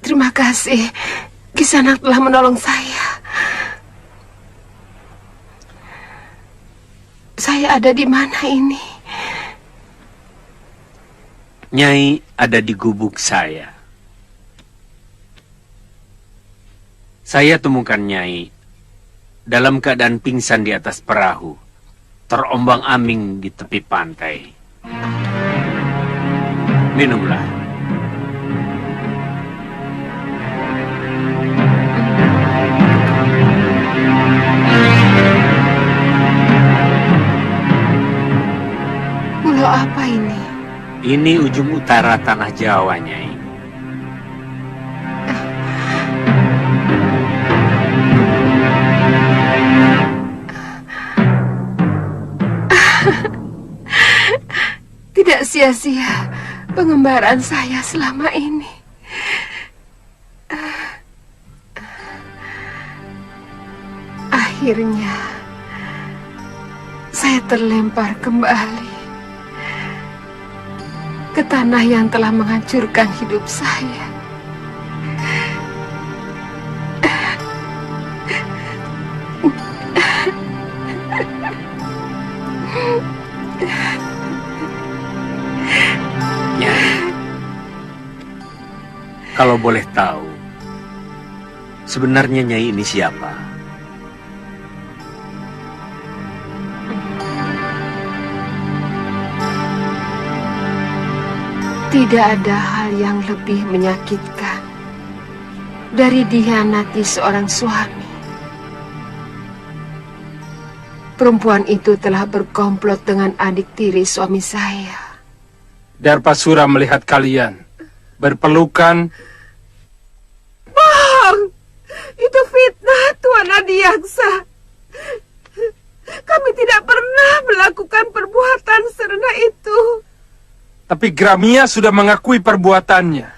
Terima kasih, Kisanak telah menolong saya. Saya ada di mana ini? Nyai ada di gubuk saya. Saya temukan Nyai dalam keadaan pingsan di atas perahu, terombang-ambing di tepi pantai. Minumlah. Pulau apa ini? Ini ujung utara tanah Jawa, Nyai. Tidak sia-sia pengembaraan saya selama ini. Akhirnya saya terlempar kembali ke tanah yang telah menghancurkan hidup saya. Kalau boleh tahu, sebenarnya Nyai ini siapa? Tidak ada hal yang lebih menyakitkan dari dikhianati seorang suami. Perempuan itu telah berkomplot dengan adik tiri suami saya. Darpasura melihat kalian berpelukan. Bang, itu fitnah Tuan Adiaksa. Kami tidak pernah melakukan perbuatan serendah itu. Tapi Gramia sudah mengakui perbuatannya.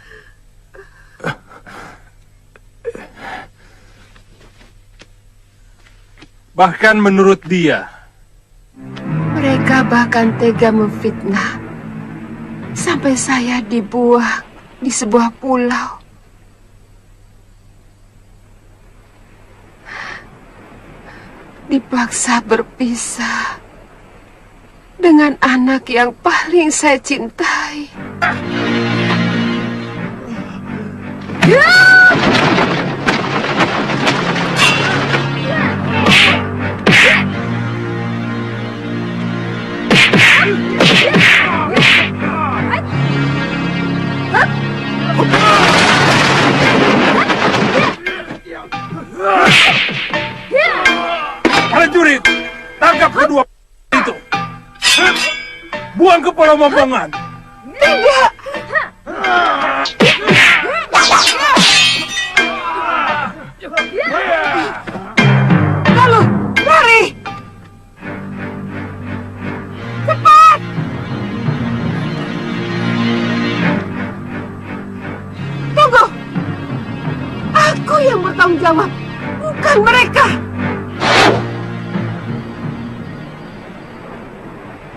Bahkan menurut dia, mereka bahkan tega memfitnah sampai saya dibuang di sebuah pulau. Dipaksa berpisah dengan anak yang paling saya cintai. Prajurit, tangkap kedua itu. Buang ke Pulau Momongan. Tidak. Lalu, lari. Cepat. Tunggu. Aku yang bertanggung jawab, bukan mereka.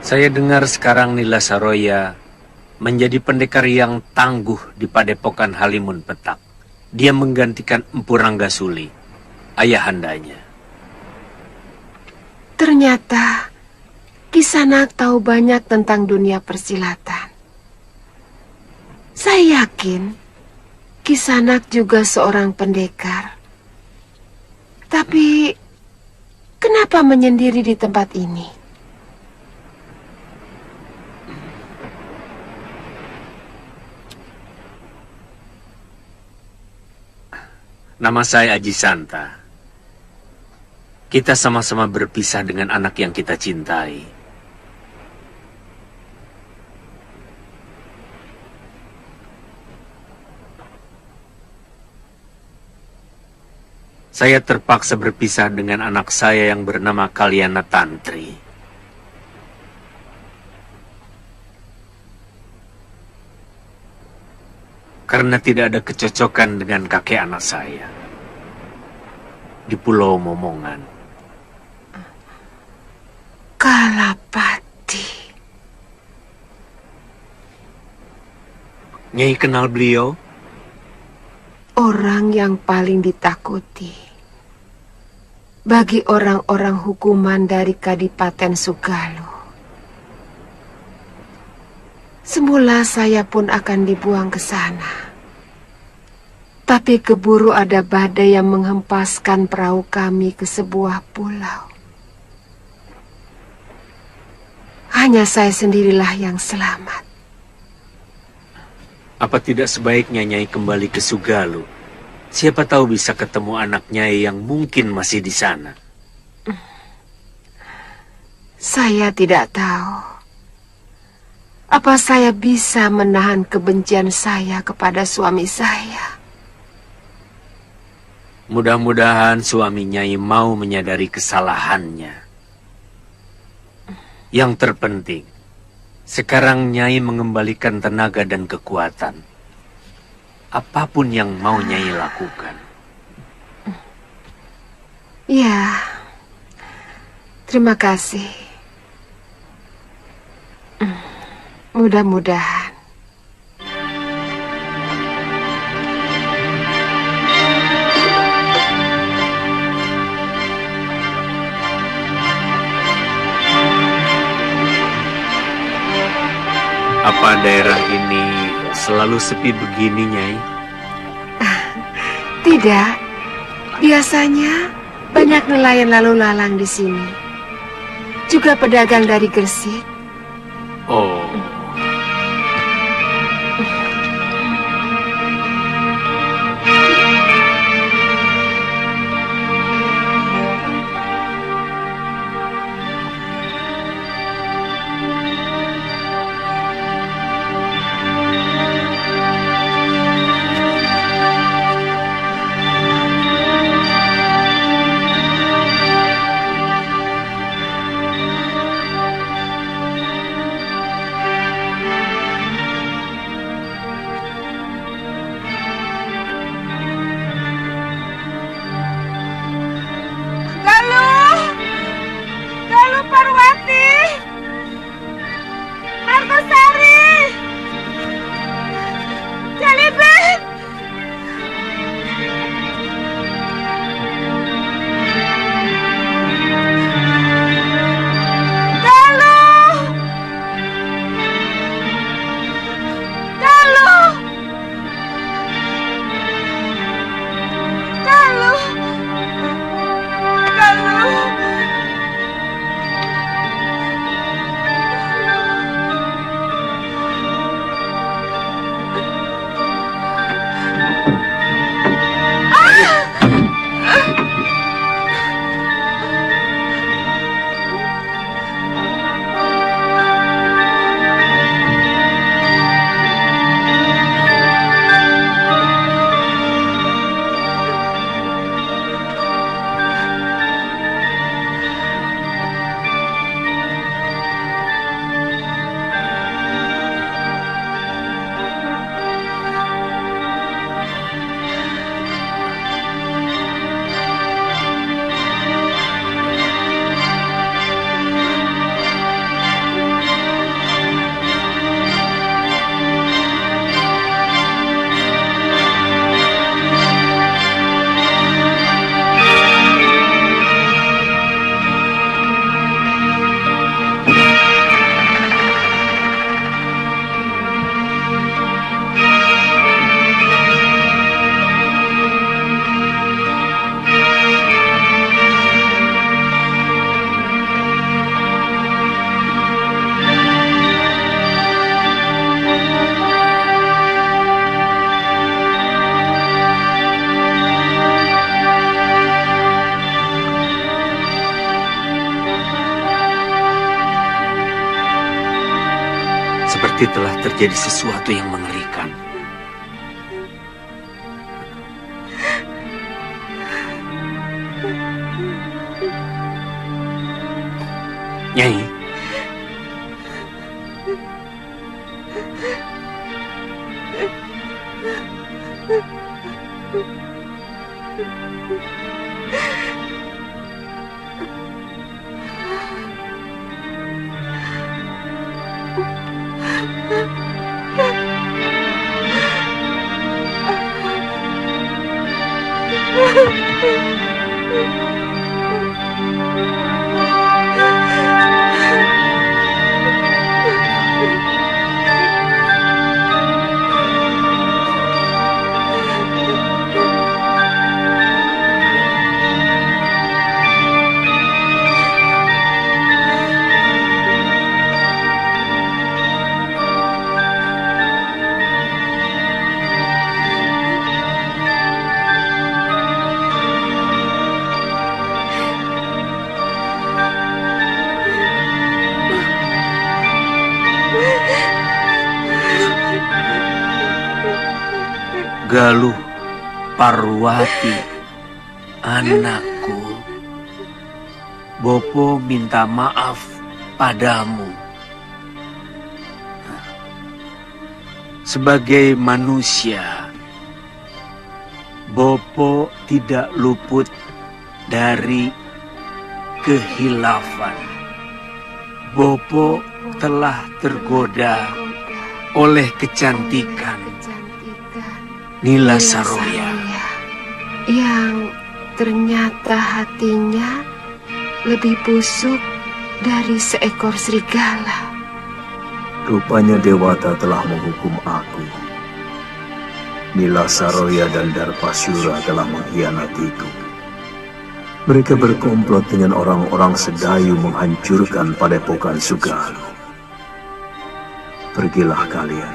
Saya dengar sekarang Nila Saroya menjadi pendekar yang tangguh di padepokan Halimun Petak. Dia menggantikan Empu Ranggasuli, ayahandanya. Ternyata Kisanak tahu banyak tentang dunia persilatan. Saya yakin Kisanak juga seorang pendekar. Tapi kenapa menyendiri di tempat ini? Nama saya Aji Santa. Kita sama-sama berpisah dengan anak yang kita cintai. Saya terpaksa berpisah dengan anak saya yang bernama Kalyana Tantri. Karena tidak ada kecocokan dengan kakek anak saya di Pulau Momongan. Kalapati. Nyai kenal beliau? Orang yang paling ditakuti bagi orang-orang hukuman dari Kadipaten Sugalu. Semula saya pun akan dibuang ke sana. Tapi keburu ada badai yang menghempaskan perahu kami ke sebuah pulau. Hanya saya sendirilah yang selamat. Apa tidak sebaiknya Nyai kembali ke Sugalu? Siapa tahu bisa ketemu anak Nyai yang mungkin masih di sana. Saya tidak tahu. Apa saya bisa menahan kebencian saya kepada suami saya? Mudah-mudahan suami Nyai mau menyadari kesalahannya. Yang terpenting, sekarang Nyai mengembalikan tenaga dan kekuatan. Apapun yang mau Nyai lakukan. Ya, terima kasih. Mudah-mudahan. Apa daerah ini selalu sepi begini, Nyai? Tidak. Biasanya banyak nelayan lalu lalang di sini. Juga pedagang dari Gresik. Oh. Seperti telah terjadi sesuatu yang mengerikan. Nyai. Galuh Parwati, anakku, Bopo minta maaf padamu. Sebagai manusia, Bopo tidak luput dari kehilafan. Bopo telah tergoda oleh kecantikan Nila Saroya yang ternyata hatinya lebih busuk dari seekor serigala. Rupanya Dewata telah menghukum aku. Nila Saroya dan Darpasura telah mengkhianatiku. Mereka berkomplot dengan orang-orang Sedayu menghancurkan Padepokan Sugalu. Pergilah kalian,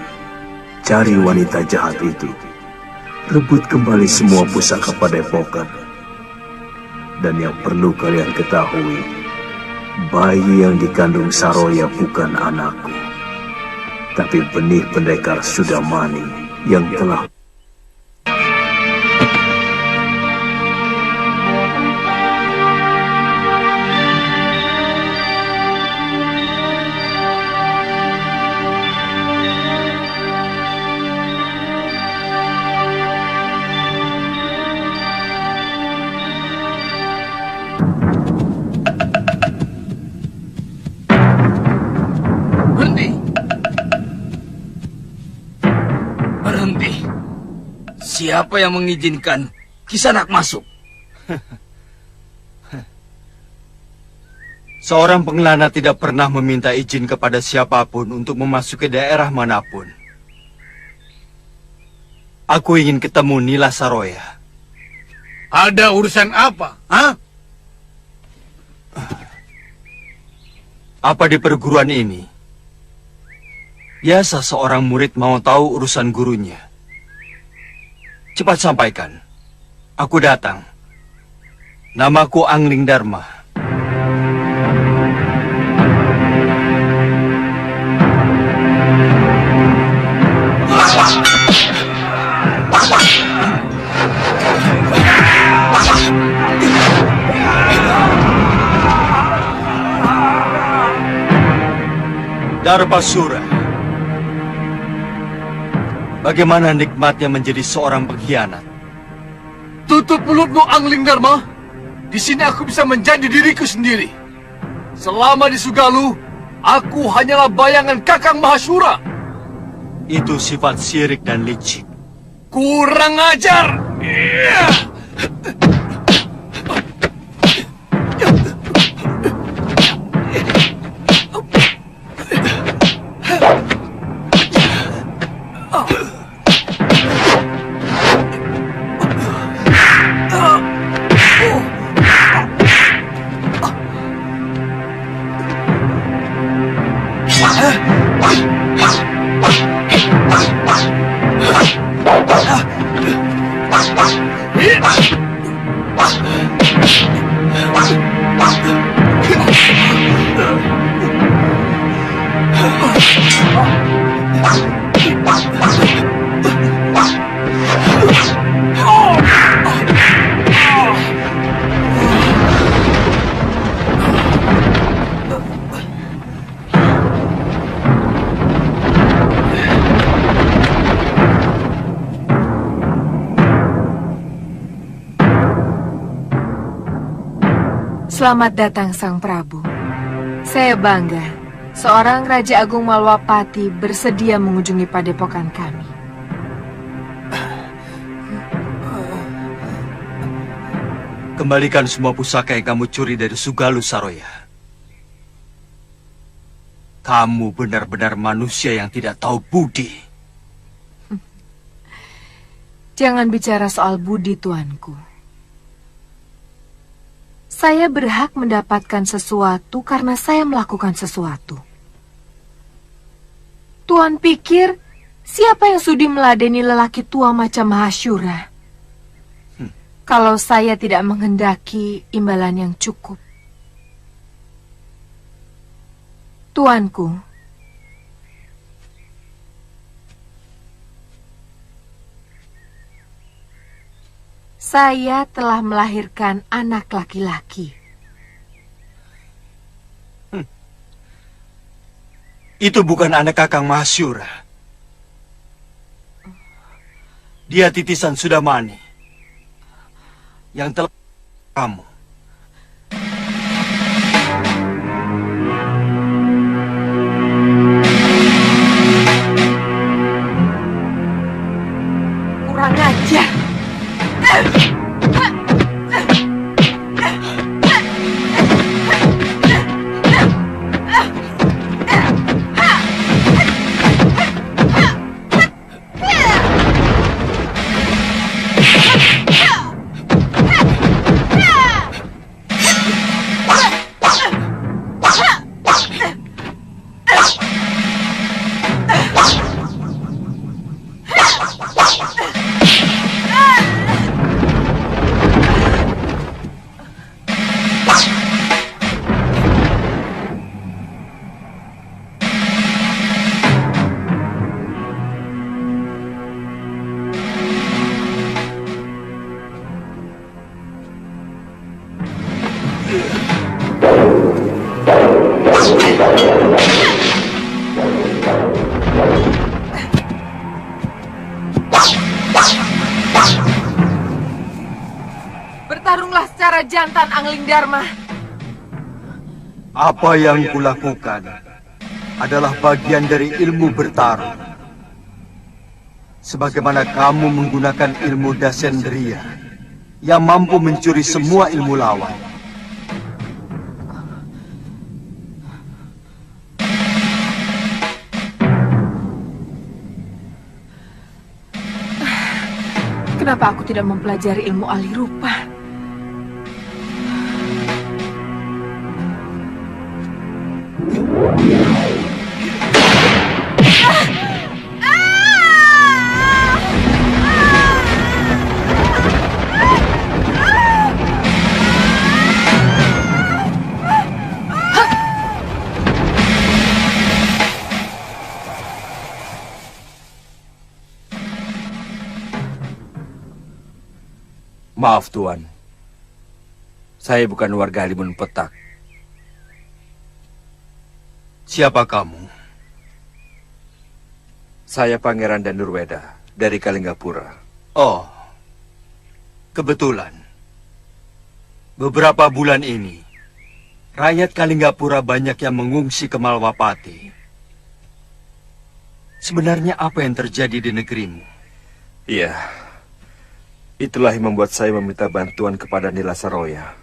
cari wanita jahat itu. Rebut kembali semua pusaka Padepokan. Dan yang perlu kalian ketahui, bayi yang dikandung Saroya bukan anakku, tapi benih pendekar Sudamani yang telah... Siapa yang mengizinkan Kisanak masuk? Seorang pengelana tidak pernah meminta izin kepada siapapun untuk memasuki daerah manapun. Aku ingin ketemu Nila Saroya. Ada urusan apa? Hah? Apa di perguruan ini? Biasa seorang murid mau tahu urusan gurunya. Cepat sampaikan. Aku datang. Namaku Angling Dharma. Darpasura. Bagaimana nikmatnya menjadi seorang pengkhianat? Tutup mulutmu, Angling Dharma. Di sini aku bisa menjadi diriku sendiri. Selama di Sugalu, aku hanyalah bayangan Kakang Mahasura. Itu sifat syirik dan licik. Kurang ajar! Selamat datang Sang Prabu. Saya bangga, seorang Raja Agung Malwapati bersedia mengunjungi padepokan kami. Kembalikan semua pusaka yang kamu curi dari Sugalu Saroya. Kamu benar-benar manusia yang tidak tahu budi. Jangan bicara soal budi, tuanku. Saya berhak mendapatkan sesuatu karena saya melakukan sesuatu. Tuan pikir, siapa yang sudi meladeni lelaki tua macam Mahasyura? Kalau saya tidak menghendaki imbalan yang cukup. Tuanku, saya telah melahirkan anak laki-laki. Itu bukan anak Kakang Mahasyura. Dia titisan Sudamani yang telah kamu. Kurang ajar. Bertarunglah secara jantan, Angling Dharma. Apa yang kulakukan adalah bagian dari ilmu bertarung. Sebagaimana kamu menggunakan ilmu Dasendriya yang mampu mencuri semua ilmu lawan. Kenapa aku tidak mempelajari ilmu alih rupa? Maaf, Tuan. Saya bukan warga Halimun Petak. Siapa kamu? Saya Pangeran Danurweda dari Kalinggapura. Oh, kebetulan. Beberapa bulan ini, rakyat Kalinggapura banyak yang mengungsi ke Malwapati. Sebenarnya apa yang terjadi di negerimu? Iya. Itulah yang membuat saya meminta bantuan kepada Nila Saroya.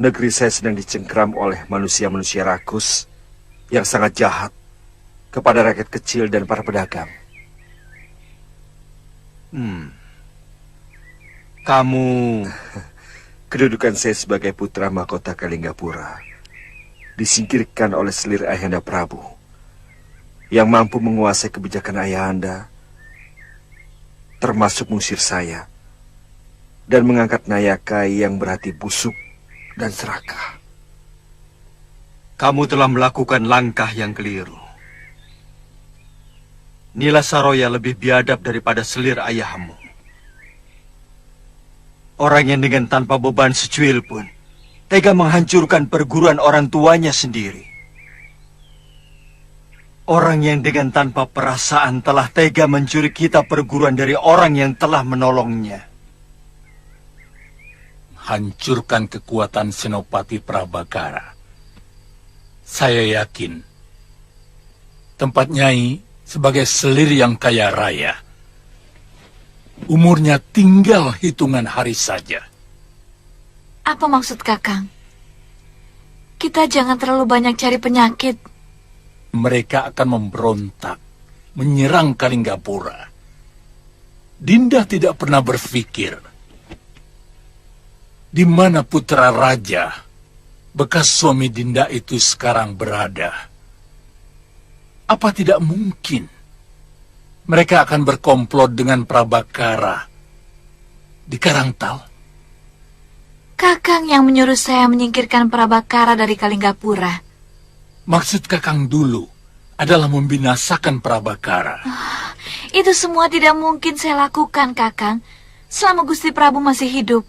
Negeri saya sedang dicengkram oleh manusia-manusia rakus yang sangat jahat kepada rakyat kecil dan para pedagang. Kamu... Kedudukan saya sebagai putra mahkota Kalinggapura disingkirkan oleh selir Ayahanda Prabu yang mampu menguasai kebijakan Ayahanda, termasuk mengusir saya dan mengangkat Nayaka yang berhati busuk dan serakah. Kamu telah melakukan langkah yang keliru. Nila Saroya lebih biadab daripada selir ayahmu. Orang yang dengan tanpa beban secuil pun tega menghancurkan perguruan orang tuanya sendiri. Orang yang dengan tanpa perasaan telah tega mencuri kitab perguruan dari orang yang telah menolongnya. Hancurkan kekuatan Senopati Prabakara. Saya yakin tempat Nyai sebagai selir yang kaya raya, umurnya tinggal hitungan hari saja. Apa maksud Kakang? Kita jangan terlalu banyak cari penyakit. Mereka akan memberontak, menyerang Kalinggapura. Dinda tidak pernah berpikir di mana putra raja, bekas suami Dinda itu sekarang berada. Apa tidak mungkin mereka akan berkomplot dengan Prabakara di Karangtal? Kakang yang menyuruh saya menyingkirkan Prabakara dari Kalinggapura. Maksud Kakang dulu adalah membinasakan Prabakara. Itu semua tidak mungkin saya lakukan, Kakang, selama Gusti Prabu masih hidup.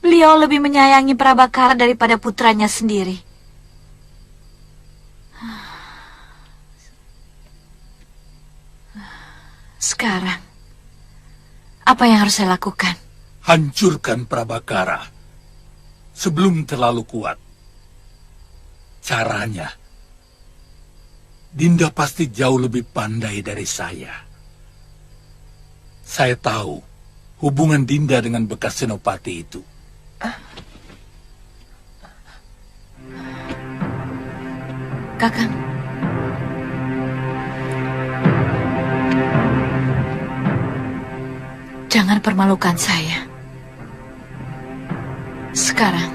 Beliau lebih menyayangi Prabakara daripada putranya sendiri. Sekarang, apa yang harus saya lakukan? Hancurkan Prabakara sebelum terlalu kuat. Caranya, Dinda pasti jauh lebih pandai dari saya. Saya tahu hubungan Dinda dengan bekas senopati itu. Kakang. Jangan permalukan saya. Sekarang,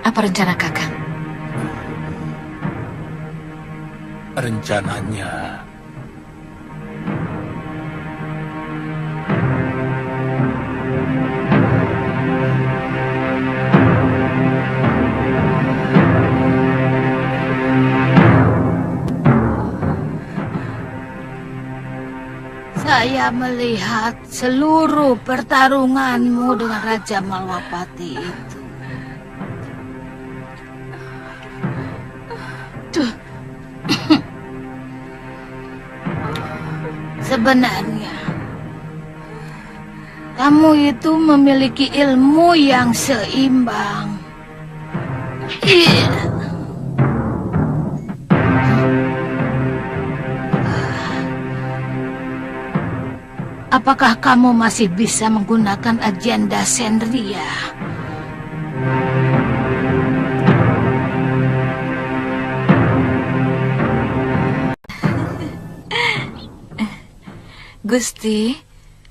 apa rencana Kakang? Rencananya, saya melihat seluruh pertarunganmu dengan Raja Malwapati itu. Sebenarnya, kamu itu memiliki ilmu yang seimbang. Apakah kamu masih bisa menggunakan agenda Sendria? Gusti,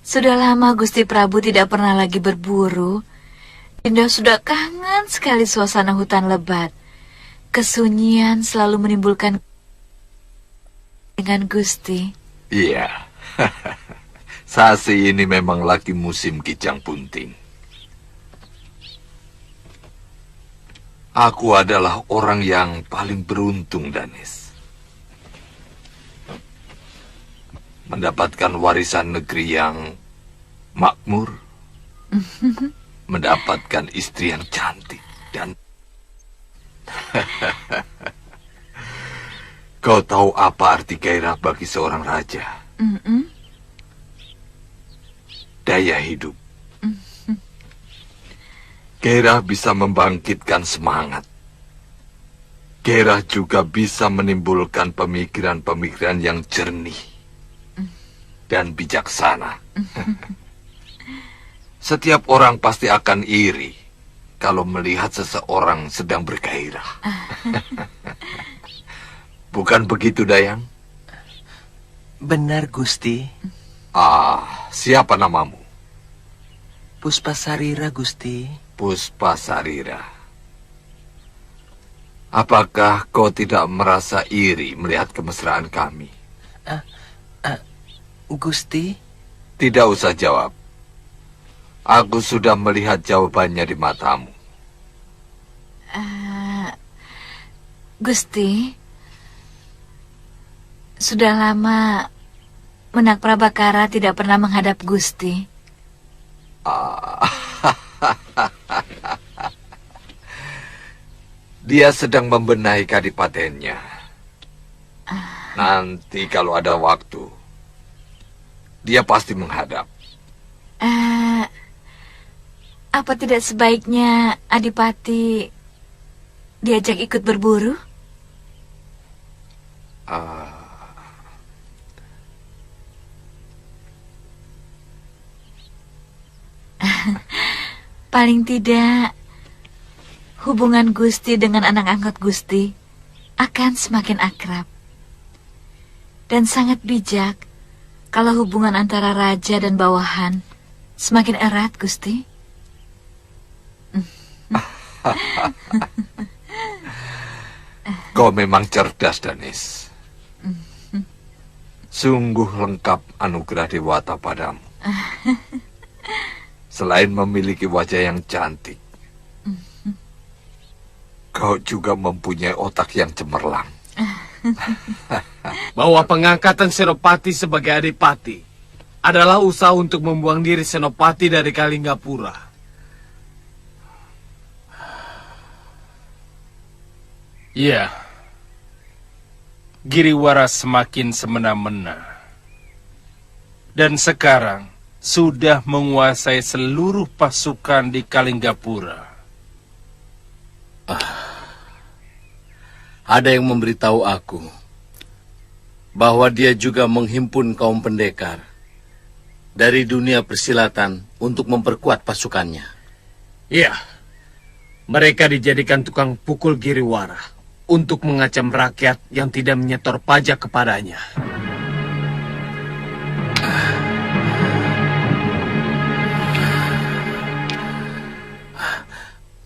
sudah lama Gusti Prabu tidak pernah lagi berburu. Dinda sudah kangen sekali suasana hutan lebat. Kesunyian selalu menimbulkan dengan Gusti. Iya, Sasi ini memang lagi musim kijang bunting. Aku adalah orang yang paling beruntung, Danis. Mendapatkan warisan negeri yang makmur, mendapatkan istri yang cantik, dan kau tahu apa arti gairah bagi seorang raja? Daya hidup. Gairah bisa membangkitkan semangat. Gairah juga bisa menimbulkan pemikiran-pemikiran yang jernih dan bijaksana. Setiap orang pasti akan iri kalau melihat seseorang sedang bergairah. Bukan begitu, Dayang? Benar, Gusti. Siapa namamu? Puspasarira, Gusti. Puspasarira. Apakah kau tidak merasa iri melihat kemesraan kami? Gusti? Tidak usah jawab. Aku sudah melihat jawabannya di matamu. Gusti, sudah lama Menak Prabakara tidak pernah menghadap Gusti. Dia sedang membenahi kadipatennya. Nanti kalau ada waktu, dia pasti menghadap. Apa tidak sebaiknya Adipati diajak ikut berburu? Paling tidak hubungan Gusti dengan anak angkat Gusti akan semakin akrab. Dan sangat bijak kalau hubungan antara raja dan bawahan semakin erat, Gusti. Kau memang cerdas, Danis. Sungguh lengkap anugerah Dewata padamu. Selain memiliki wajah yang cantik, kau juga mempunyai otak yang cemerlang. Bahwa pengangkatan Senopati sebagai adipati adalah usaha untuk membuang diri Senopati dari Kalinggapura. Iya. Giriwara semakin semena-mena. Dan sekarang sudah menguasai seluruh pasukan di Kalinggapura. Ada yang memberitahu aku bahwa dia juga menghimpun kaum pendekar dari dunia persilatan untuk memperkuat pasukannya. Iya, mereka dijadikan tukang pukul Giriwara untuk mengacam rakyat yang tidak menyetor pajak kepadanya.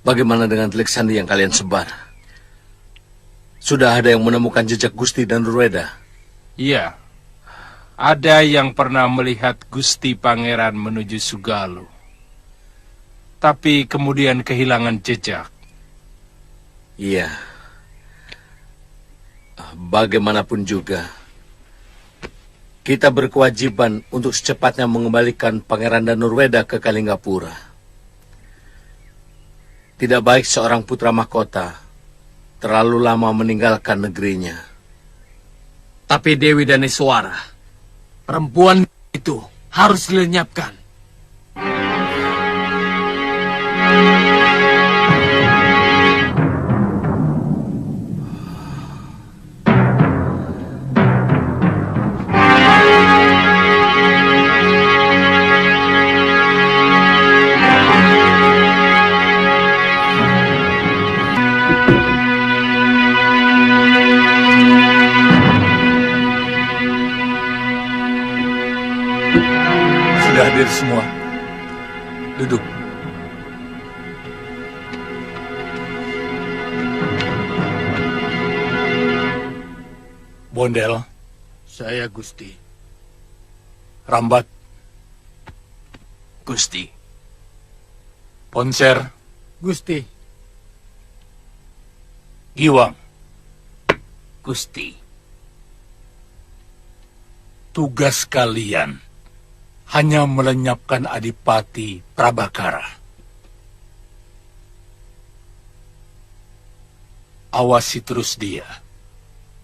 Bagaimana dengan telik sandi yang kalian sebar? Sudah ada yang menemukan jejak Gusti dan Rueda? Iya. Ada yang pernah melihat Gusti Pangeran menuju Sugalu. Tapi kemudian kehilangan jejak. Iya. Bagaimanapun juga, kita berkewajiban untuk secepatnya mengembalikan Pangeran dan Rueda ke Kalinggapura. Tidak baik seorang putra mahkota terlalu lama meninggalkan negerinya. Tapi Dewi dan Iswara, perempuan itu harus dilenyapkan. Hadir semua. Duduk. Bondel. Saya Gusti. Rambat. Gusti. Ponser. Gusti. Giwang. Gusti. Tugas kalian hanya melenyapkan Adipati Prabakara. Awasi terus dia,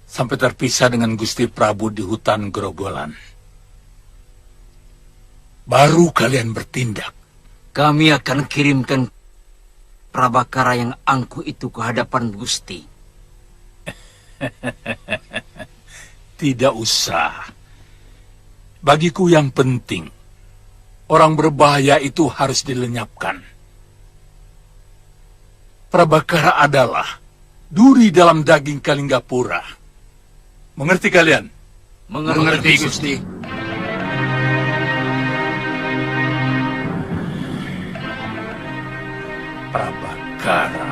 sampai terpisah dengan Gusti Prabu di hutan Grogolan. Baru kalian bertindak. Kami akan kirimkan Prabakara yang angkuh itu ke hadapan Gusti. Tidak usah. Bagiku yang penting, orang berbahaya itu harus dilenyapkan. Prabakara adalah duri dalam daging Kalinggapura. Mengerti kalian? Mengerti, Gusti. Prabakara.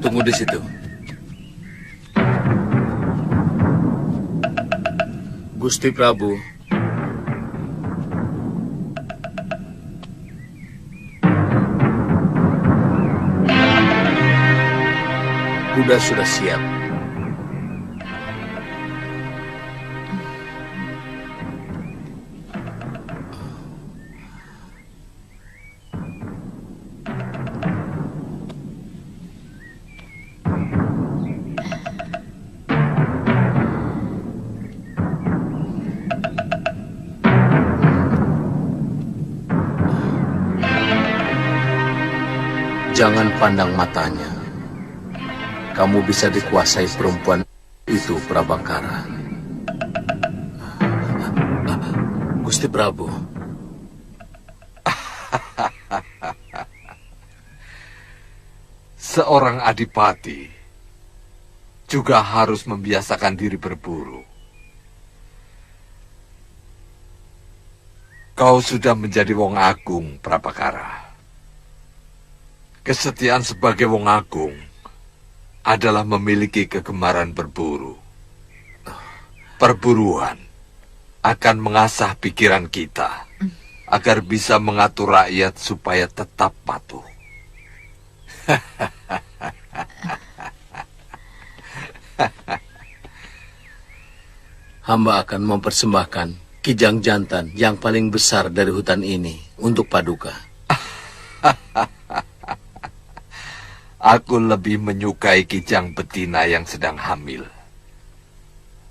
Tunggu di situ. Gusti Prabu. Kuda sudah siap. jangan pandang matanya. Kamu bisa dikuasai perempuan itu, Prabakara. Gusti Prabu. Seorang adipati juga harus membiasakan diri berburu. Kau sudah menjadi wong agung, Prabakara. Kesetiaan sebagai wong agung adalah memiliki kegemaran berburu. Perburuan akan mengasah pikiran kita agar bisa mengatur rakyat supaya tetap patuh. Hamba akan mempersembahkan kijang jantan yang paling besar dari hutan ini untuk Paduka. Aku lebih menyukai kijang betina yang sedang hamil.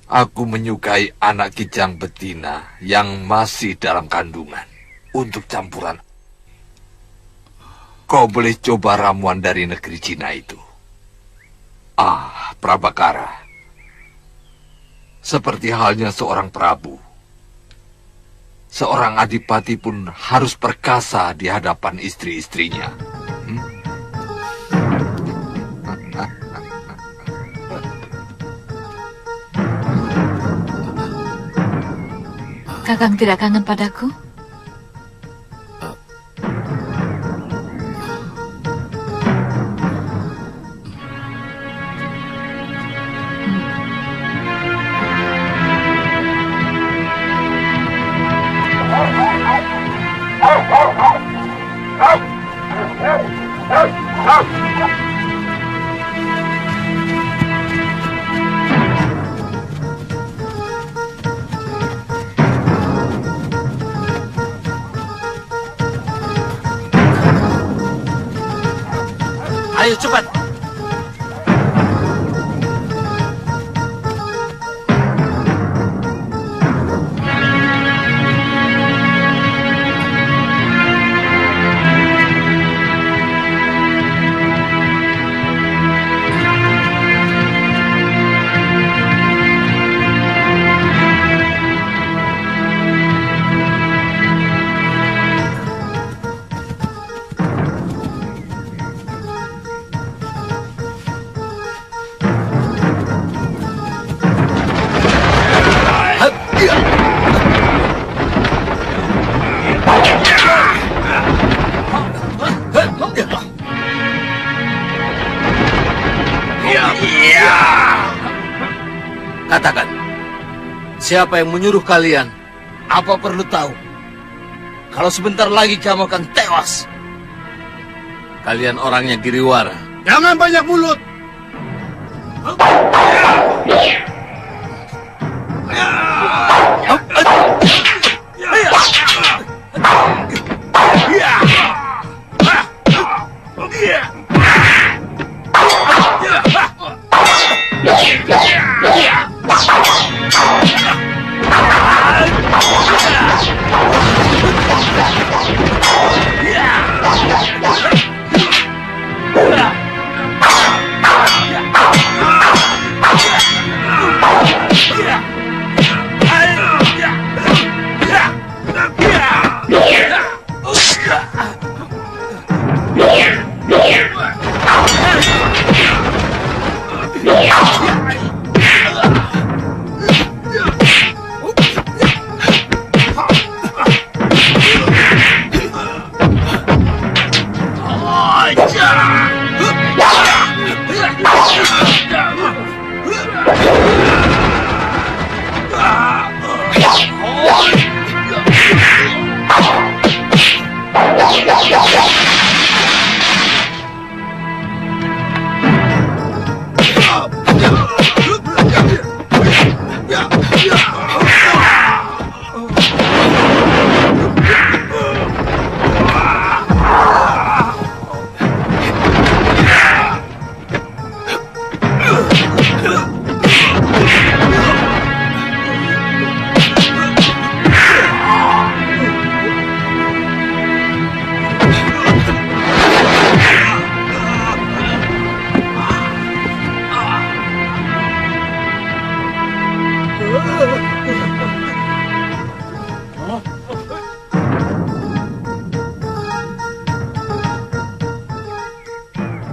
Aku menyukai anak kijang betina yang masih dalam kandungan untuk campuran. Kau boleh coba ramuan dari negeri Cina itu. Prabakara. Seperti halnya seorang prabu. Seorang adipati pun harus perkasa di hadapan istri-istrinya. Kakang tidak kangen padaku? Ayo cepat. Katakan, siapa yang menyuruh kalian? Apa perlu tahu? Kalau sebentar lagi kamu akan tewas. Kalian orangnya Giriwara. Jangan banyak mulut.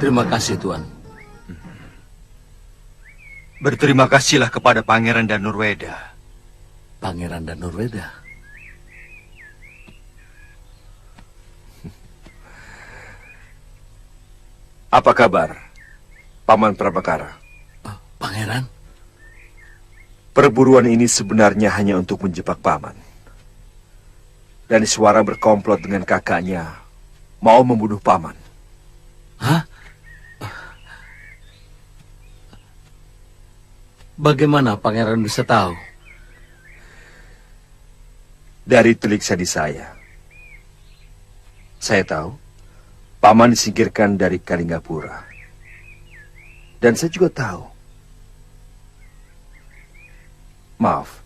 Terima kasih, Tuan. Berterima kasihlah kepada Pangeran Danurweda. Pangeran Danurweda? Apa kabar, Paman Prabakara? Pangeran? Perburuan ini sebenarnya hanya untuk menjebak Paman. Dan suara berkomplot dengan kakaknya, mau membunuh Paman. Hah? Bagaimana Pangeran bisa tahu? Dari telik sadi saya tahu Paman disingkirkan dari Kalinggapura. Dan saya juga tahu, maaf,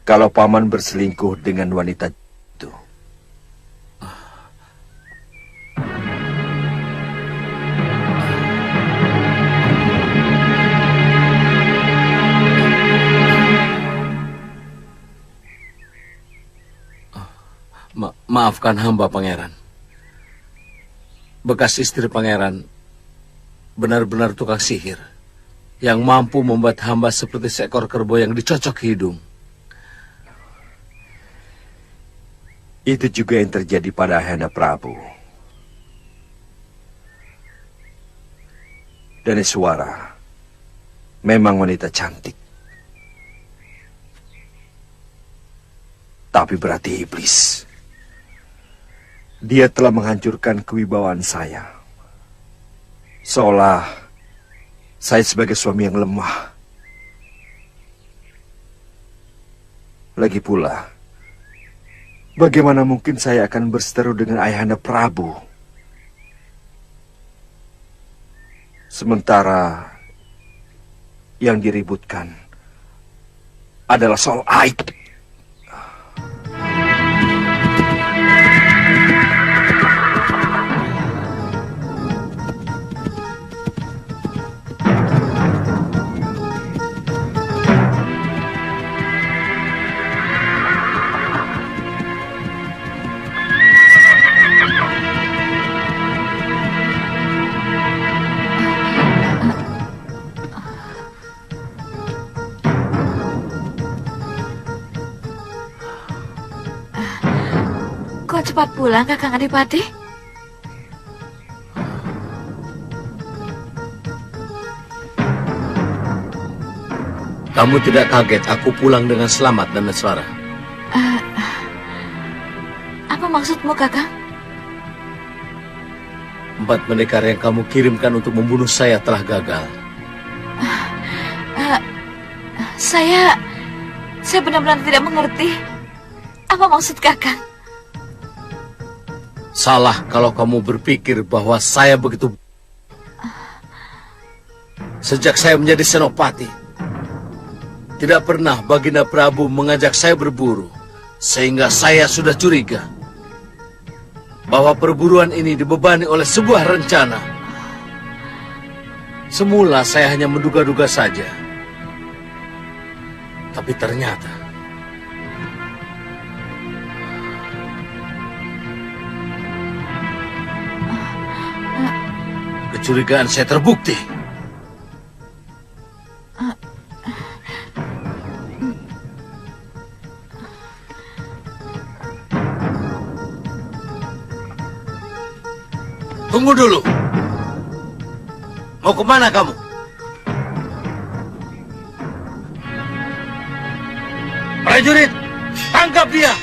kalau Paman berselingkuh dengan wanita itu. Maafkan hamba, Pangeran. Bekas istri Pangeran benar-benar tukang sihir yang mampu membuat hamba seperti seekor kerbau yang dicocok hidung. Itu juga yang terjadi pada Ayahanda Prabu. Dan suara memang wanita cantik. Tapi berarti iblis. Dia telah menghancurkan kewibawaan saya. Seolah saya sebagai suami yang lemah. Lagi pula, bagaimana mungkin saya akan berseteru dengan Ayahanda Prabu? Sementara yang diributkan adalah soal aib. Kok cepat pulang, Kakang Adipati? Kamu tidak kaget aku pulang dengan selamat dan Neswara? Apa maksudmu, Kakang? 4 pendekar yang kamu kirimkan untuk membunuh saya telah gagal. Saya benar-benar tidak mengerti. Apa maksud Kakang? Salah kalau kamu berpikir bahwa saya begitu. Sejak saya menjadi senopati, tidak pernah Baginda Prabu mengajak saya berburu, sehingga saya sudah curiga bahwa perburuan ini dibebani oleh sebuah rencana. Semula saya hanya menduga-duga saja, tapi ternyata kecurigaan saya terbukti. Tunggu dulu. Mau kemana kamu? Prajurit, tangkap dia!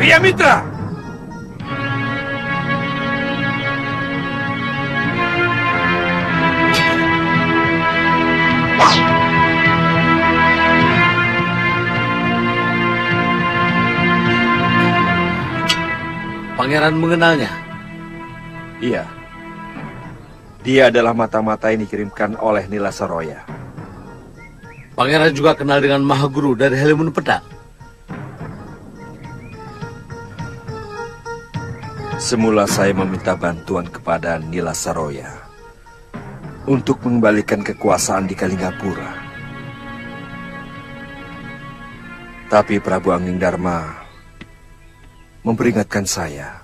Pria Mitra! Pangeran mengenalnya? Iya. Dia adalah mata-mata yang dikirimkan oleh Nila Saroya. Pangeran juga kenal dengan Mahaguru dari Halimun Petak. Semula saya meminta bantuan kepada Nila Saroya untuk mengembalikan kekuasaan di Kalingapura. Tapi Prabu Anglingdarma memperingatkan saya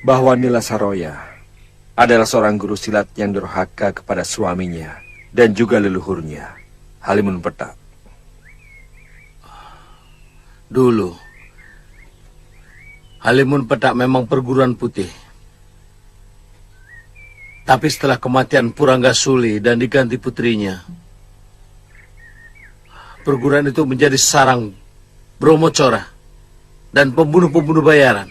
bahwa Nila Saroya adalah seorang guru silat yang durhaka kepada suaminya dan juga leluhurnya, Halimun Petak. Dulu, Halimun Petak memang perguruan putih. Tapi setelah kematian Puranggasuli dan diganti putrinya, perguruan itu menjadi sarang Bromocora dan pembunuh-pembunuh bayaran.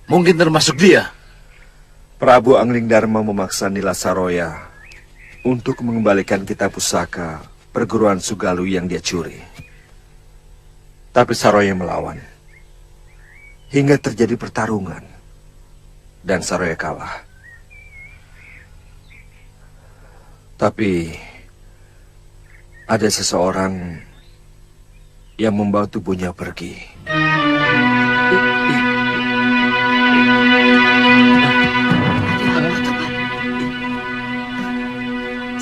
Mungkin termasuk dia. Prabu Anglingdarma memaksa Nila Saroya untuk mengembalikan kitab pusaka perguruan Sugalu yang dia curi. Tapi Saroya melawan. Hingga terjadi pertarungan. Dan Saroya kalah. Tapi ada seseorang yang membawa tubuhnya pergi.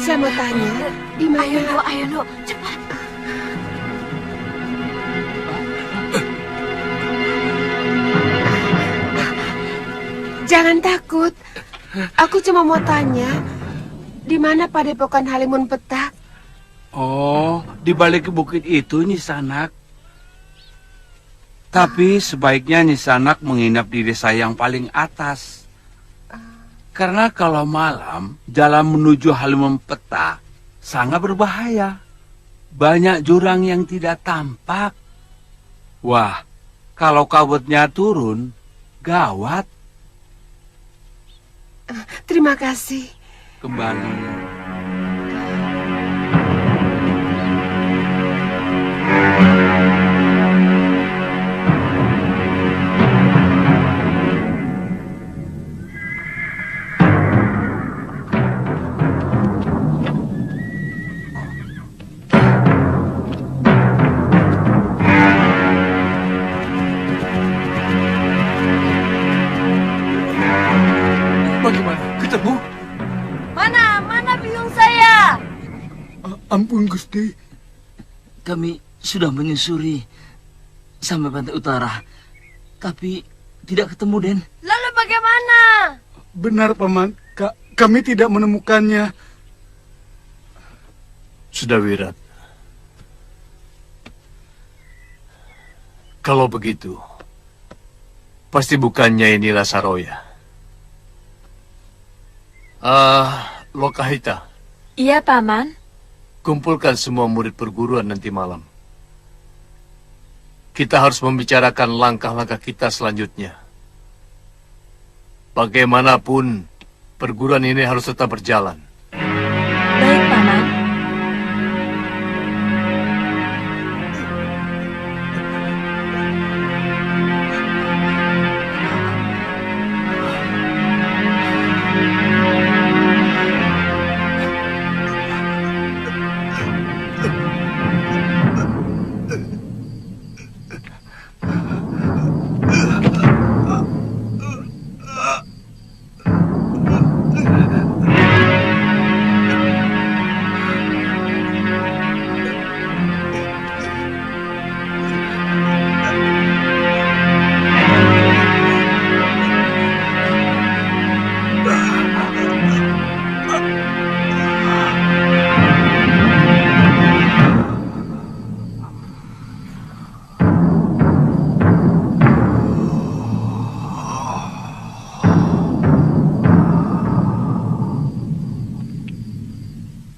Saya mau tanya, di mana? Ayo, Nduk, cepat. Jangan takut. Aku cuma mau tanya, di mana padepokan Halimun Petak? Oh, di balik bukit itu, Nisanak. Tapi sebaiknya Nisanak menginap di desa yang paling atas. Karena kalau malam, jalan menuju Halimun Petak sangat berbahaya. Banyak jurang yang tidak tampak. Wah, kalau kabutnya turun, gawat. Terima kasih. Kembali. Ampun, Gusti. Kami sudah menyusuri sampai pantai utara, tapi tidak ketemu, Den. Lalu bagaimana? Benar, Paman. Kami tidak menemukannya. Sudah, Wirat. Kalau begitu, pasti bukannya inilah Saroya. Lokahita. Iya, Paman. Kumpulkan semua murid perguruan nanti malam. Kita harus membicarakan langkah-langkah kita selanjutnya. Bagaimanapun, perguruan ini harus tetap berjalan. Baik, Paman.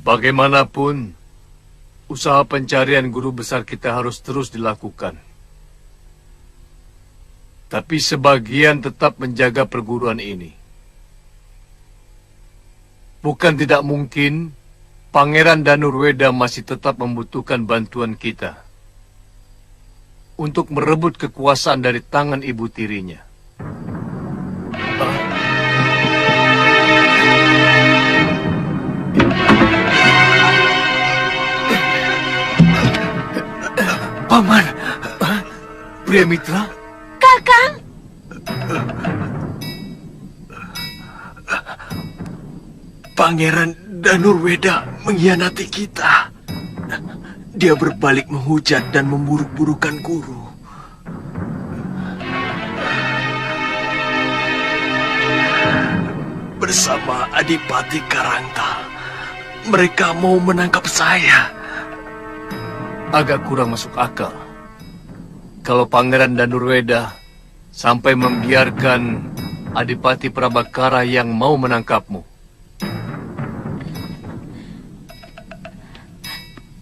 Bagaimanapun, usaha pencarian guru besar kita harus terus dilakukan. Tapi sebagian tetap menjaga perguruan ini. Bukan tidak mungkin Pangeran Danurweda masih tetap membutuhkan bantuan kita untuk merebut kekuasaan dari tangan ibu tirinya. Paman, Pria Mitra? Kakang! Pangeran Danurweda mengkhianati kita. Dia berbalik menghujat dan memburuk-burukan guru. Bersama Adipati Karangta, mereka mau menangkap saya. Agak kurang masuk akal kalau Pangeran Danurweda sampai membiarkan Adipati Prabakara yang mau menangkapmu.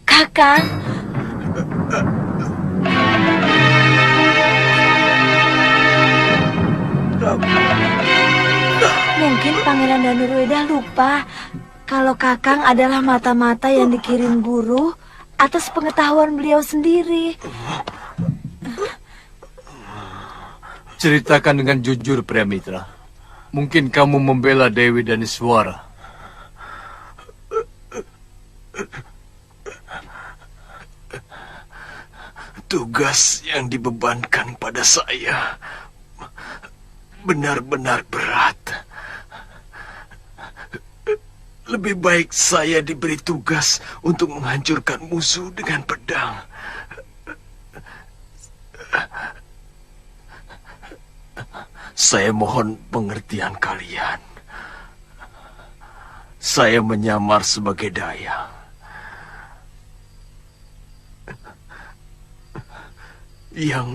Kakang, mungkin Pangeran Danurweda lupa kalau Kakang adalah mata-mata yang dikirim guru atas pengetahuan beliau sendiri. Ceritakan dengan jujur, Pria Mitra. Mungkin kamu membela Dewi Daniswara. Tugas yang dibebankan pada saya benar-benar berat. Lebih baik saya diberi tugas untuk menghancurkan musuh dengan pedang. Saya mohon pengertian kalian. Saya menyamar sebagai dayang. Yang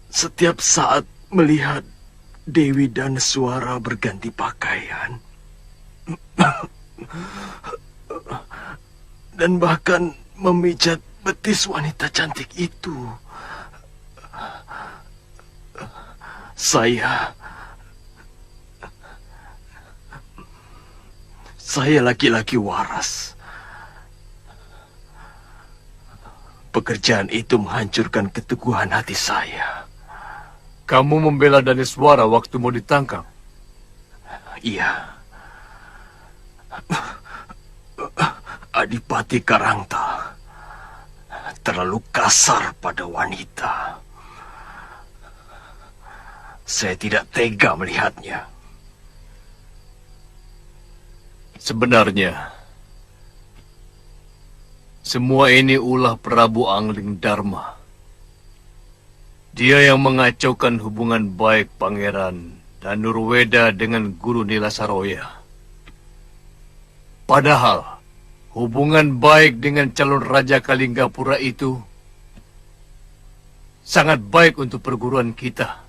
setiap saat melihat Dewi Daniswara berganti pakaian dan bahkan memijat betis wanita cantik itu. Saya laki-laki waras. Pekerjaan itu menghancurkan keteguhan hati saya. Kamu membela Daniswara waktu mau ditangkap? Iya. Adipati Karangta terlalu kasar pada wanita. Saya tidak tega melihatnya. Sebenarnya, semua ini ulah Prabu Angling Dharma. Dia yang mengacaukan hubungan baik Pangeran Danurweda dengan Guru Nila Saroya. Padahal, hubungan baik dengan calon Raja Kalinggapura itu sangat baik untuk perguruan kita.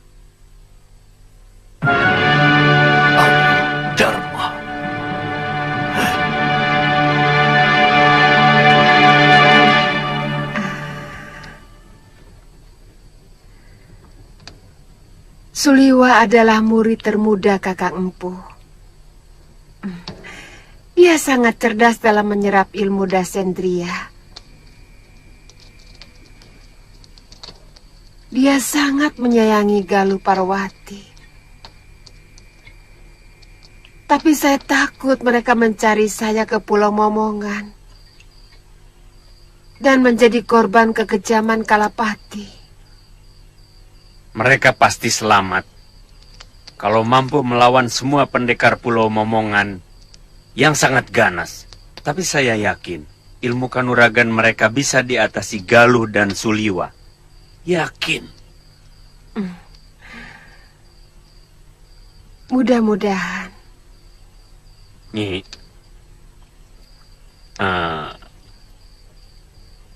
Dharma. Suliwa adalah murid termuda Kakak Empu. Ia sangat cerdas dalam menyerap ilmu dasendria. Dia sangat menyayangi Galuh Parwati. Tapi saya takut mereka mencari saya ke Pulau Momongan dan menjadi korban kekejaman Kalapati. Mereka pasti selamat kalau mampu melawan semua pendekar Pulau Momongan yang sangat ganas. Tapi saya yakin ilmu kanuragan mereka bisa diatasi Galuh dan Suliwa. Yakin. Mudah-mudahan. Nyi,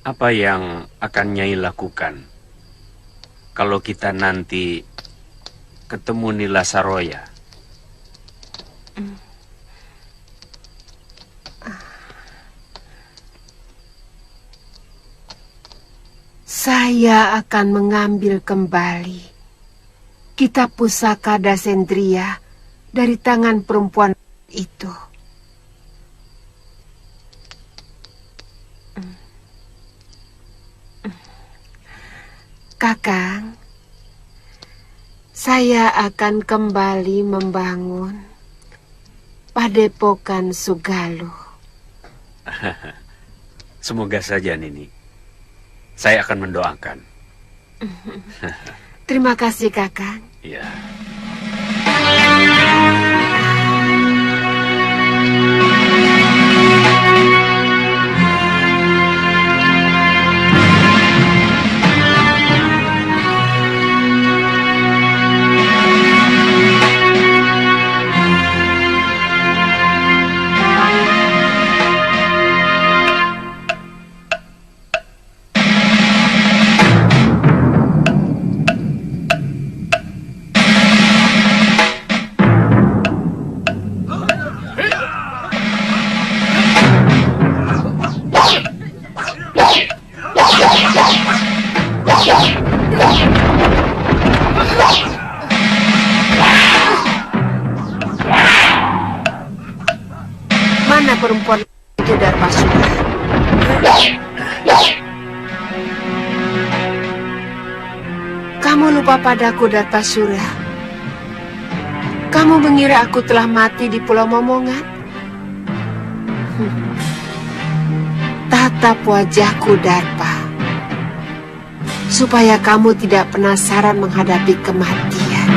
apa yang akan Nyai lakukan kalau kita nanti ketemu Nila Saroya? Saya akan mengambil kembali kitab pusaka Dasendria dari tangan perempuan itu. Kakang, saya akan kembali membangun Padepokan Sugaluh. Semoga saja, Nini. Saya akan mendoakan. Terima kasih, Kakang. Ya. Mana perempuan itu, Darpasura? Kamu lupa padaku, Darpasura? Kamu mengira aku telah mati di Pulau Momongan? Tatap wajahku, Darpa, supaya kamu tidak penasaran menghadapi kematian.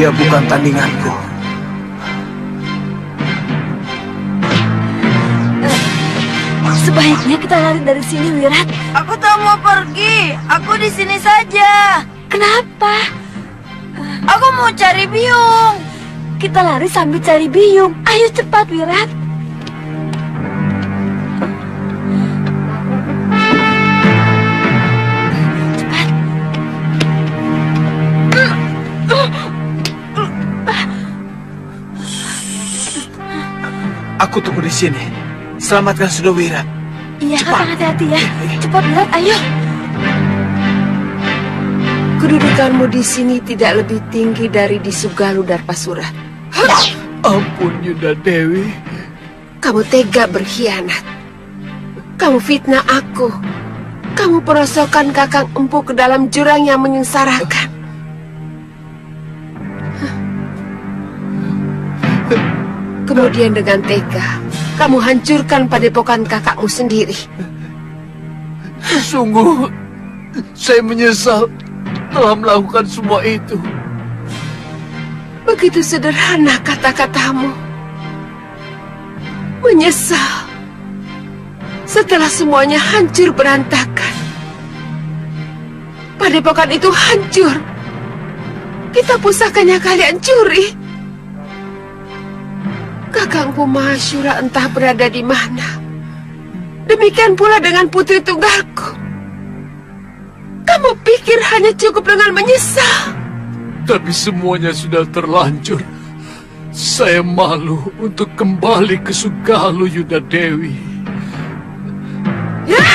Dia bukan tandinganku. Sebaiknya kita lari dari sini, Wirat. Aku tak mau pergi. Aku di sini saja. Kenapa? Aku mau cari Biung. Kita lari sambil cari Biung. Ayo cepat, Wirat. Aku tunggu di sini. Selamatkan Sudowirat. Iya, Kakang, hati-hati ya. Cepat, Wirat, ayo. Kedudukanmu di sini tidak lebih tinggi dari di Sugaluh, Darpasura. Ampun, Yunda Dewi. Kamu tega berkhianat. Kamu fitnah aku. Kamu perosokkan Kakang Empu ke dalam jurang yang menyengsarakan. Kemudian dengan tega, kamu hancurkan padepokan kakakmu sendiri. Sungguh, saya menyesal telah melakukan semua itu. Begitu sederhana kata-katamu. Menyesal. Setelah semuanya hancur berantakan. Padepokan itu hancur. Kitab pusakanya kalian curi. Kakangku Mahasyura entah berada di mana. Demikian pula dengan putri tunggalku. Kamu pikir hanya cukup dengan menyesal? Tapi semuanya sudah terlanjur. Saya malu untuk kembali ke Sugalu, Yuda Dewi. Ya!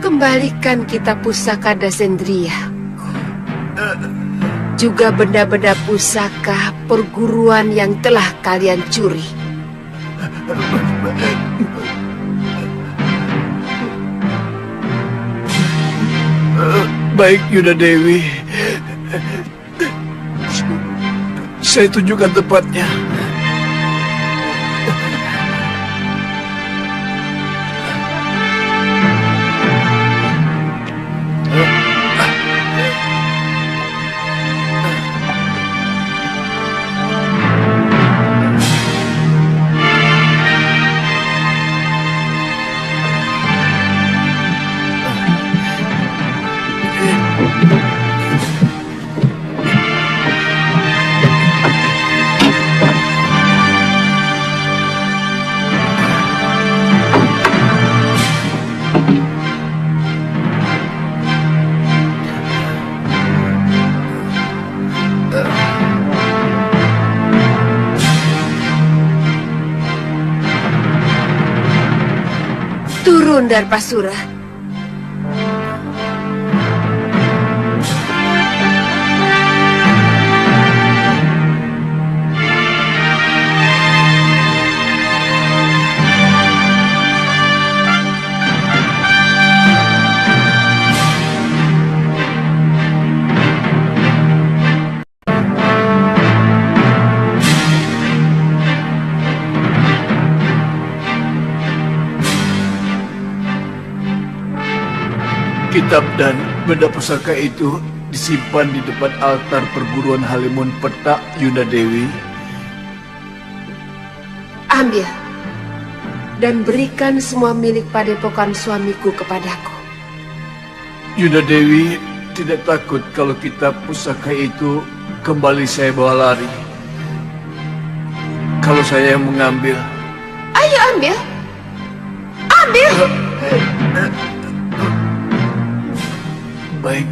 Kembalikan kitab pusaka Dasendria, juga benda-benda pusaka perguruan yang telah kalian curi. Baik, Yuda Dewi. Saya tunjukkan tempatnya. Turun dari Pasura. Kitab dan benda pusaka itu disimpan di depan altar perguruan Halimun Petak, Yuda Dewi. Ambil dan berikan semua milik padepokan suamiku kepadaku. Yuda Dewi tidak takut kalau kitab pusaka itu kembali saya bawa lari. Kalau saya yang mengambil. Ayo ambil. Ambil. Baik.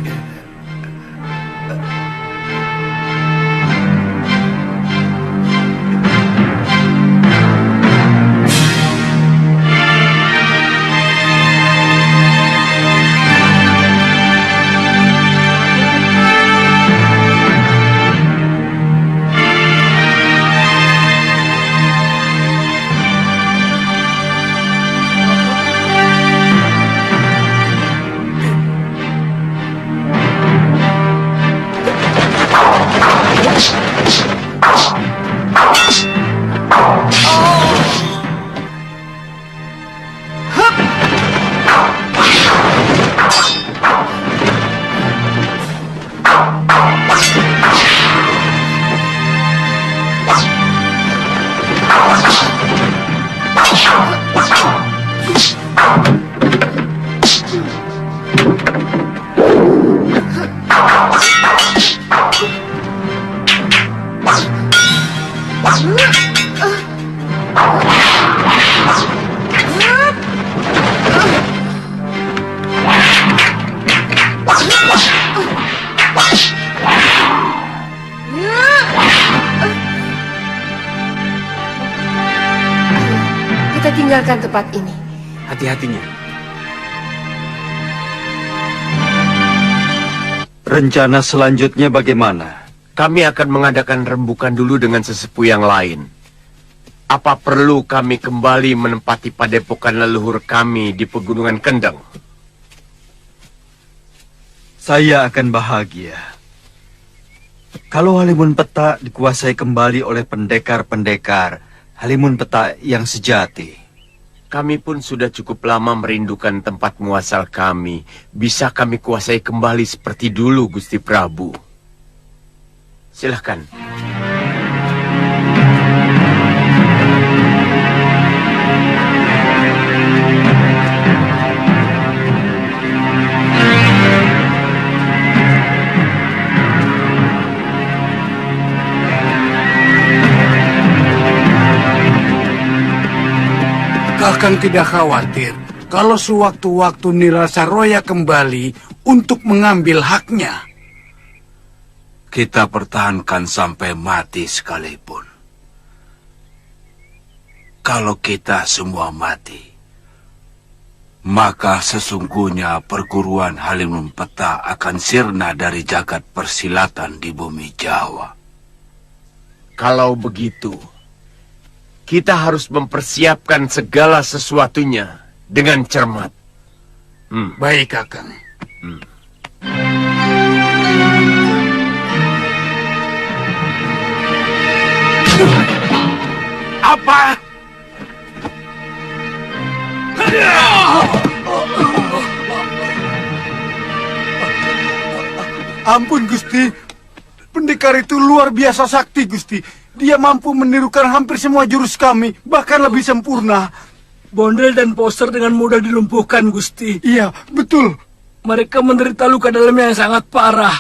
Kita tinggalkan tempat ini. Hati-hatinya. Rencana selanjutnya bagaimana? Kami akan mengadakan rembukan dulu dengan sesepuh yang lain. Apa perlu kami kembali menempati padepokan leluhur kami di Pegunungan Kendeng? Saya akan bahagia kalau Halimun Petak dikuasai kembali oleh pendekar-pendekar Halimun Petak yang sejati. Kami pun sudah cukup lama merindukan tempat muasal kami. Bisa kami kuasai kembali seperti dulu, Gusti Prabu. Silahkan. Kakang tidak khawatir kalau sewaktu-waktu Nila Saroya kembali untuk mengambil haknya. Kita pertahankan sampai mati sekalipun. Kalau kita semua mati, maka sesungguhnya perguruan Halimun Peta akan sirna dari jagat persilatan di bumi Jawa. Kalau begitu, kita harus mempersiapkan segala sesuatunya dengan cermat. Baik, Kakang. Apa? Ampun, Gusti. Pendekar itu luar biasa sakti, Gusti. Dia mampu menirukan hampir semua jurus kami, bahkan lebih sempurna. Bondel dan Poster dengan mudah dilumpuhkan, Gusti. Iya, betul. Mereka menderita luka dalamnya yang sangat parah.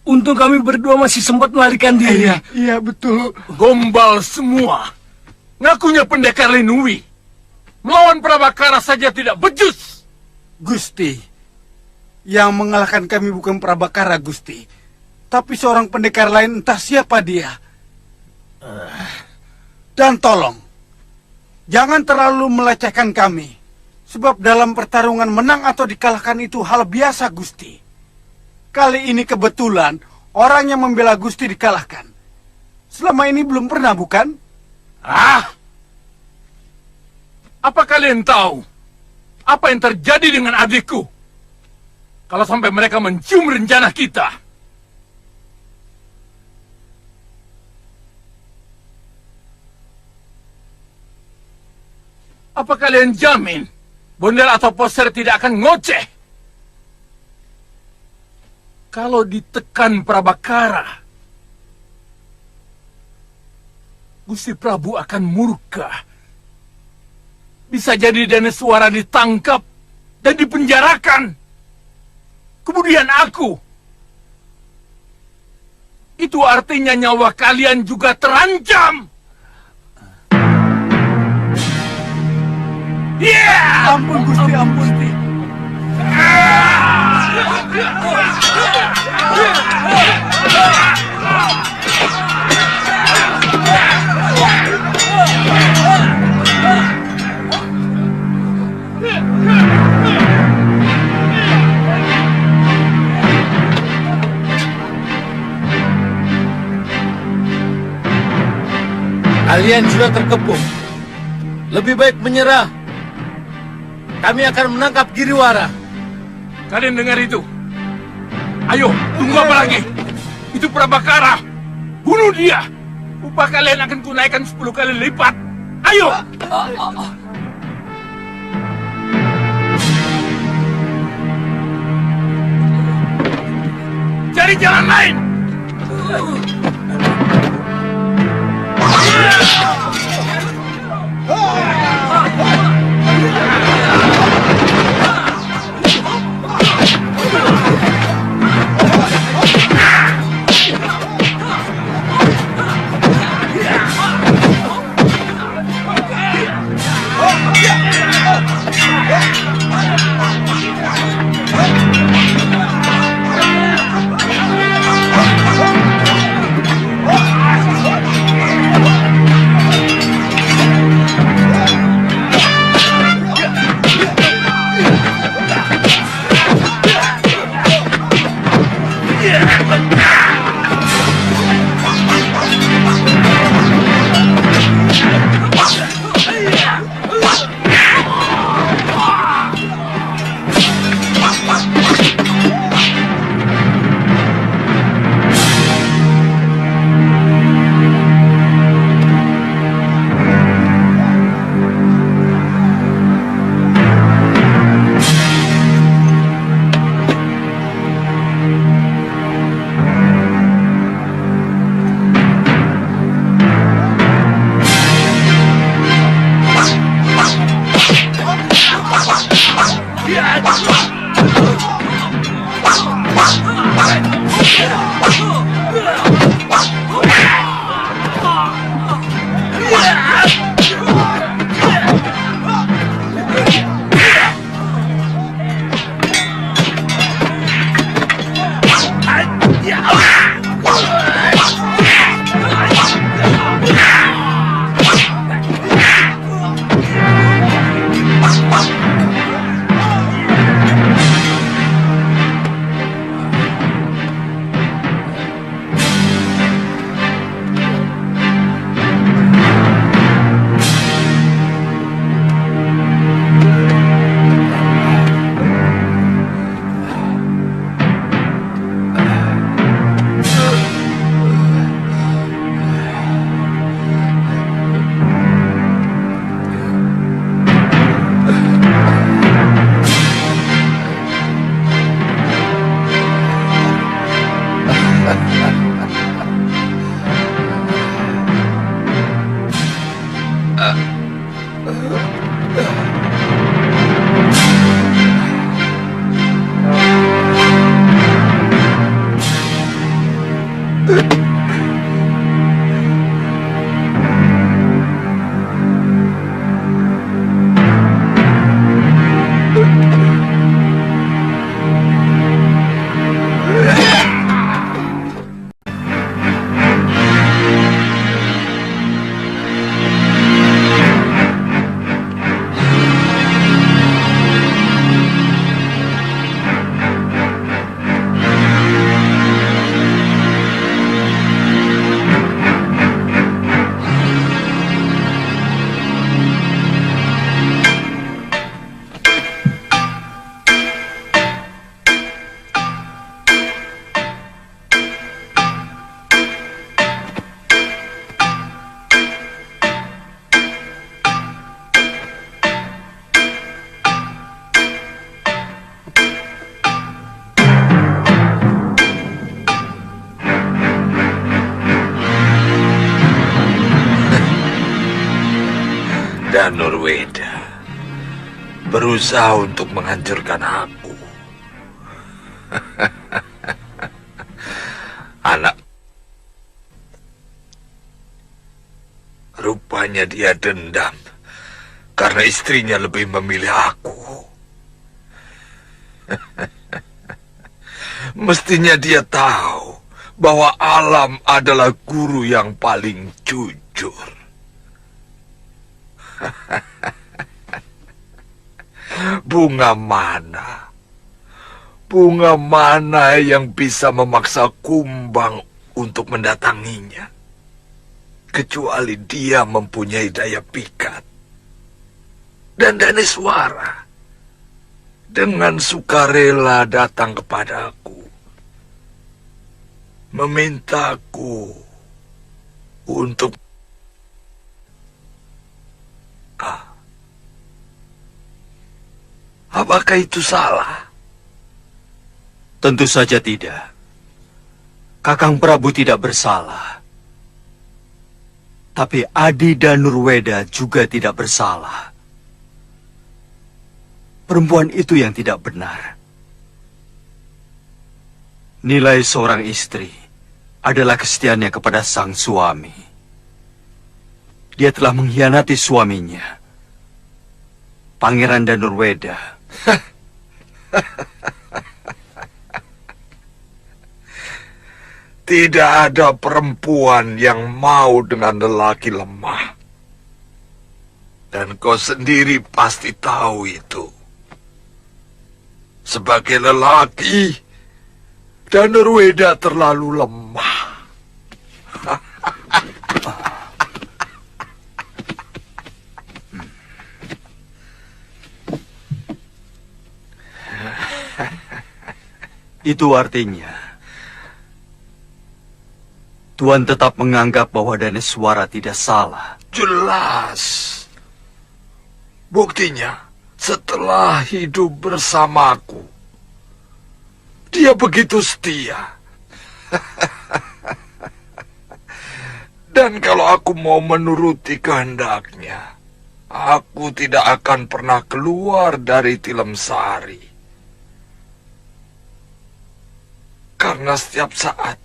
Untung kami berdua masih sempat melarikan diri. Iya, betul. Gombal semua. Ngakunya pendekar Linui. Melawan Prabakara saja tidak becus. Gusti, yang mengalahkan kami bukan Prabakara, Gusti. Tapi seorang pendekar lain, entah siapa dia. Dan tolong, jangan terlalu melecehkan kami. Sebab dalam pertarungan menang atau dikalahkan itu hal biasa, Gusti. Kali ini kebetulan, orang yang membela Gusti dikalahkan. Selama ini belum pernah, bukan? Apa kalian tahu apa yang terjadi dengan adikku? Kalau sampai mereka mencium rencana kita. Apa kalian jamin Bondel atau Poster tidak akan ngoceh? Kalau ditekan Prabakara, Gusti Prabu akan murka. Bisa jadi Daneswara ditangkap dan dipenjarakan. Kemudian aku. Itu artinya nyawa kalian juga terancam. Ampun, Gusti, ampun. Kalian sudah terkepung. Lebih baik menyerah. Kami akan menangkap Giriwara. Kalian dengar itu? Ayo, tunggu apa lagi? Itu Prabakara. Bunuh dia. Upah kalian akan kunaikkan 10 kali lipat. Ayo! Cari jalan lain! Danurweda berusaha untuk menghancurkan aku. Anak, rupanya dia dendam karena istrinya lebih memilih aku. Mestinya dia tahu bahwa alam adalah guru yang paling jujur. Bunga mana yang bisa memaksa kumbang untuk mendatanginya, kecuali dia mempunyai daya pikat. Dan Daneswara dengan sukarela datang kepadaku, memintaku untuk apakah itu salah? Tentu saja tidak. Kakang Prabu tidak bersalah. Tapi Adi Danurweda juga tidak bersalah. Perempuan itu yang tidak benar. Nilai seorang istri adalah kesetiaannya kepada sang suami. Dia telah mengkhianati suaminya, Pangeran Danurweda. Tidak ada perempuan yang mau dengan lelaki lemah. Dan kau sendiri pasti tahu itu. Sebagai lelaki, Danurweda terlalu lemah. Itu artinya Tuan tetap menganggap bahwa Daneswara tidak salah. Jelas. Buktinya, setelah hidup bersamaku, dia begitu setia. Dan kalau aku mau menuruti kehendaknya, aku tidak akan pernah keluar dari Tilemsari. Karena setiap saat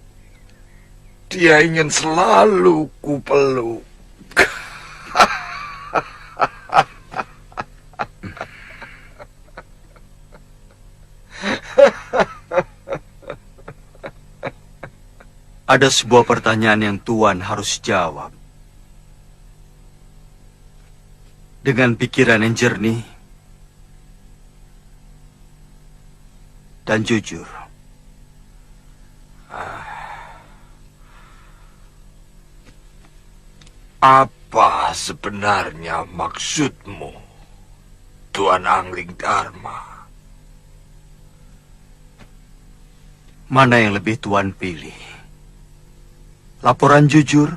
dia ingin selalu kupeluk. Ada sebuah pertanyaan yang Tuan harus jawab. Dengan pikiran yang jernih dan jujur. Apa sebenarnya maksudmu, Tuan Angling Dharma? Mana yang lebih Tuan pilih? Laporan jujur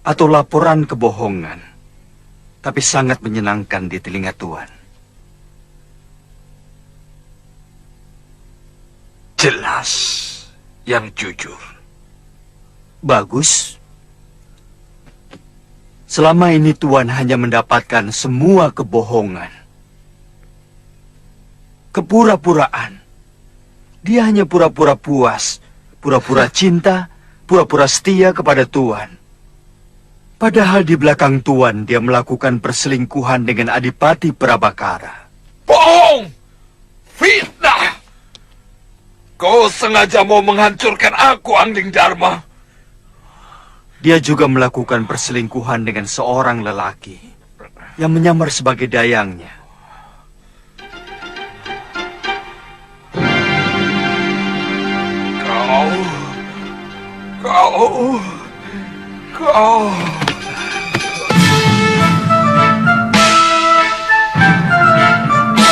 atau laporan kebohongan, tapi sangat menyenangkan di telinga Tuan? Jelas yang jujur. Bagus. Selama ini Tuan hanya mendapatkan semua kebohongan. Kepura-puraan. Dia hanya pura-pura puas, pura-pura cinta, pura-pura setia kepada Tuan. Padahal di belakang Tuan dia melakukan perselingkuhan dengan Adipati Prabakara. Bohong! Fitnah! Kau sengaja mau menghancurkan aku, Angling Dharma. Dia juga melakukan perselingkuhan dengan seorang lelaki yang menyamar sebagai dayangnya. Kau...